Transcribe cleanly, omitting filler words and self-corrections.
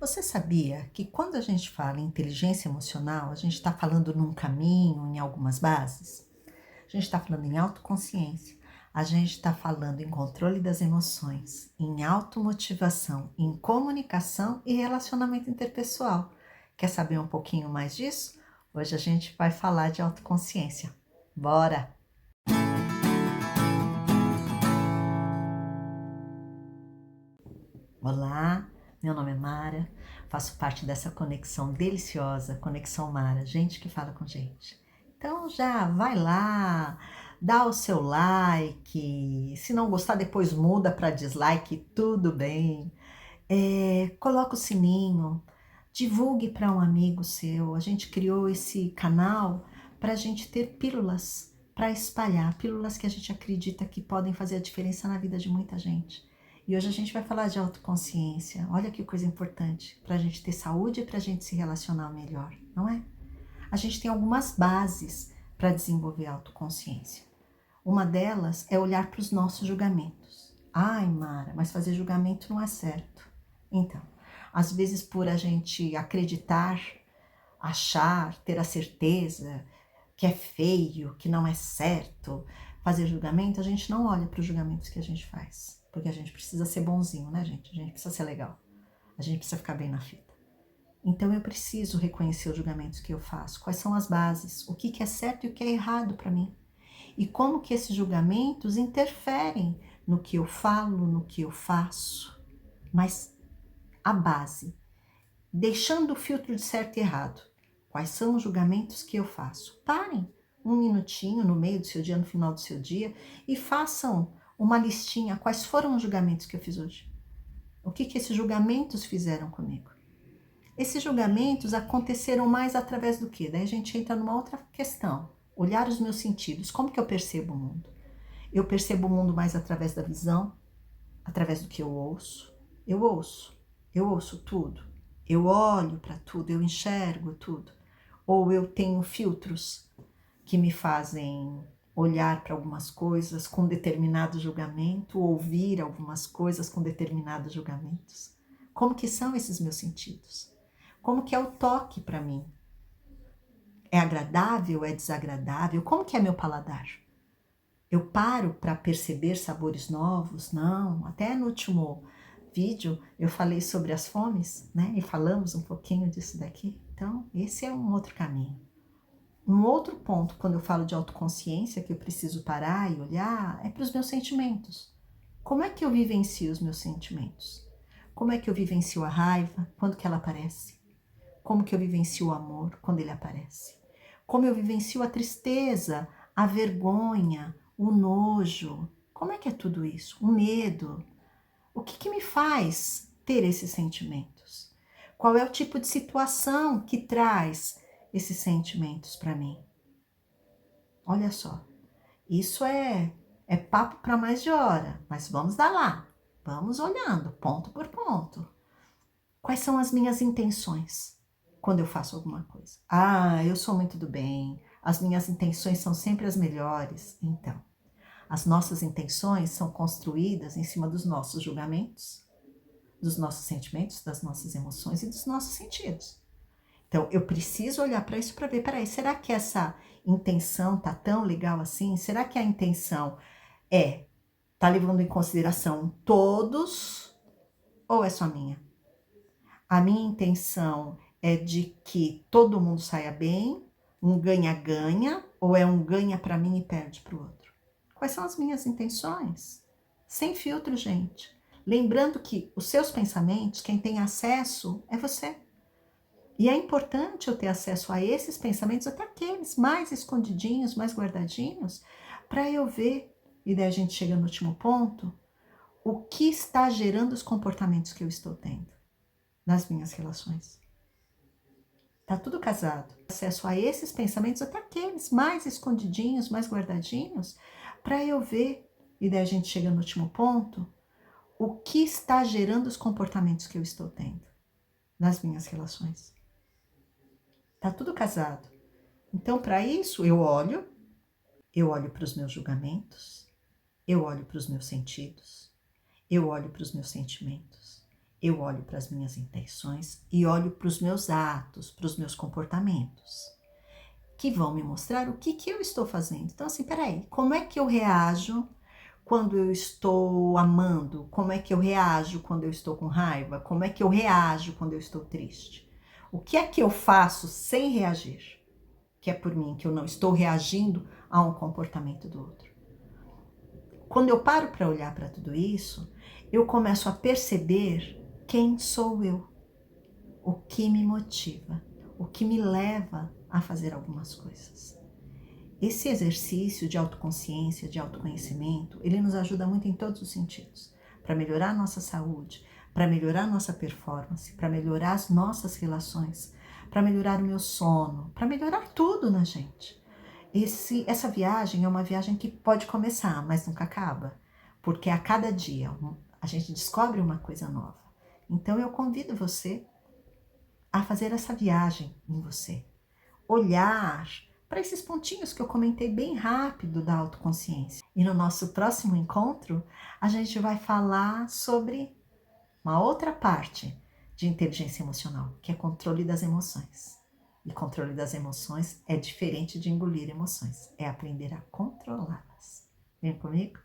Você sabia que quando a gente fala em inteligência emocional, a gente está falando num caminho, em algumas bases? A gente está falando em autoconsciência, a gente está falando em controle das emoções, em automotivação, em comunicação e relacionamento interpessoal. Quer saber um pouquinho mais disso? Hoje a gente vai falar de autoconsciência. Bora! Olá, meu nome é Mara, faço parte dessa conexão deliciosa, Conexão Mara, gente que fala com gente. Então já vai lá, dá o seu like, se não gostar depois muda para dislike, tudo bem. Coloca o sininho, divulgue para um amigo seu. A gente criou esse canal para a gente ter pílulas para espalhar, pílulas que a gente acredita que podem fazer a diferença na vida de muita gente. E hoje a gente vai falar de autoconsciência. Olha que coisa importante, para a gente ter saúde e para a gente se relacionar melhor, não é? A gente tem algumas bases para desenvolver a autoconsciência. Uma delas é olhar para os nossos julgamentos. Ai, Mara, mas fazer julgamento não é certo. Então, às vezes por a gente acreditar, achar, ter a certeza que é feio, que não é certo fazer julgamento, a gente não olha para os julgamentos que a gente faz. Porque a gente precisa ser bonzinho, né, gente? A gente precisa ser legal. A gente precisa ficar bem na fita. Então eu preciso reconhecer os julgamentos que eu faço. Quais são as bases? O que é certo e o que é errado para mim? E como que esses julgamentos interferem no que eu falo, no que eu faço. Mas a base, deixando o filtro de certo e errado. Quais são os julgamentos que eu faço? Parem um minutinho no meio do seu dia, no final do seu dia, e façam uma listinha. Quais foram os julgamentos que eu fiz hoje? O que esses julgamentos fizeram comigo? Esses julgamentos aconteceram mais através do quê? Daí a gente entra numa outra questão. Olhar os meus sentidos. Como que eu percebo o mundo? Eu percebo o mundo mais através da visão, através do que eu ouço. Eu ouço tudo. Eu olho para tudo, eu enxergo tudo. Ou eu tenho filtros que me fazem olhar para algumas coisas com determinado julgamento, ouvir algumas coisas com determinados julgamentos. Como que são esses meus sentidos? Como que é o toque para mim? É agradável? É desagradável? Como que é meu paladar? Eu paro para perceber sabores novos? Não. Até no último vídeo eu falei sobre as fomes, né? E falamos um pouquinho disso daqui. Então, esse é um outro caminho. Um outro ponto, quando eu falo de autoconsciência, que eu preciso parar e olhar, é para os meus sentimentos. Como é que eu vivencio os meus sentimentos? Como é que eu vivencio a raiva? Quando que ela aparece? Como que eu vivencio o amor? Quando ele aparece? Como eu vivencio a tristeza, a vergonha, o nojo? Como é que é tudo isso? O medo? O que me faz ter esses sentimentos? Qual é o tipo de situação que traz esses sentimentos para mim? Olha só, isso é papo para mais de hora, mas vamos dar lá. Vamos olhando, ponto por ponto. Quais são as minhas intenções quando eu faço alguma coisa? Ah, eu sou muito do bem, as minhas intenções são sempre as melhores. Então, as nossas intenções são construídas em cima dos nossos julgamentos, dos nossos sentimentos, das nossas emoções e dos nossos sentidos. Então, eu preciso olhar para isso para ver, peraí, será que essa intenção tá tão legal assim? Será que a intenção tá levando em consideração todos ou é só minha? A minha intenção é de que todo mundo saia bem, um ganha-ganha, ou é um ganha para mim e perde para o outro? Quais são as minhas intenções? Sem filtro, gente. Lembrando que os seus pensamentos, quem tem acesso é você. E é importante eu ter acesso a esses pensamentos, até aqueles mais escondidinhos, mais guardadinhos, para eu ver, e daí a gente chega no último ponto, o que está gerando os comportamentos que eu estou tendo nas minhas relações. Tá tudo casado. Acesso a esses pensamentos, até aqueles mais escondidinhos, mais guardadinhos, para eu ver, e daí a gente chega no último ponto, o que está gerando os comportamentos que eu estou tendo nas minhas relações. Tá tudo casado. Então, para isso, eu olho para os meus julgamentos, eu olho para os meus sentidos, eu olho para os meus sentimentos, Eu olho para as minhas intenções e olho para os meus atos, para os meus comportamentos, que vão me mostrar o que eu estou fazendo. Então, assim, peraí, como é que eu reajo quando eu estou amando? Como é que eu reajo quando eu estou com raiva? Como é que eu reajo quando eu estou triste? O que é que eu faço sem reagir? Que é por mim, que eu não estou reagindo a um comportamento do outro. Quando eu paro para olhar para tudo isso, eu começo a perceber quem sou eu, o que me motiva, o que me leva a fazer algumas coisas. Esse exercício de autoconsciência, de autoconhecimento, ele nos ajuda muito em todos os sentidos, para melhorar a nossa saúde, para melhorar a nossa performance, para melhorar as nossas relações, para melhorar o meu sono, para melhorar tudo na gente. Essa viagem é uma viagem que pode começar, mas nunca acaba, porque a cada dia a gente descobre uma coisa nova. Então eu convido você a fazer essa viagem em você, olhar para esses pontinhos que eu comentei bem rápido da autoconsciência. E no nosso próximo encontro, a gente vai falar sobre uma outra parte de inteligência emocional, que é controle das emoções. E controle das emoções é diferente de engolir emoções, é aprender a controlá-las. Vem comigo?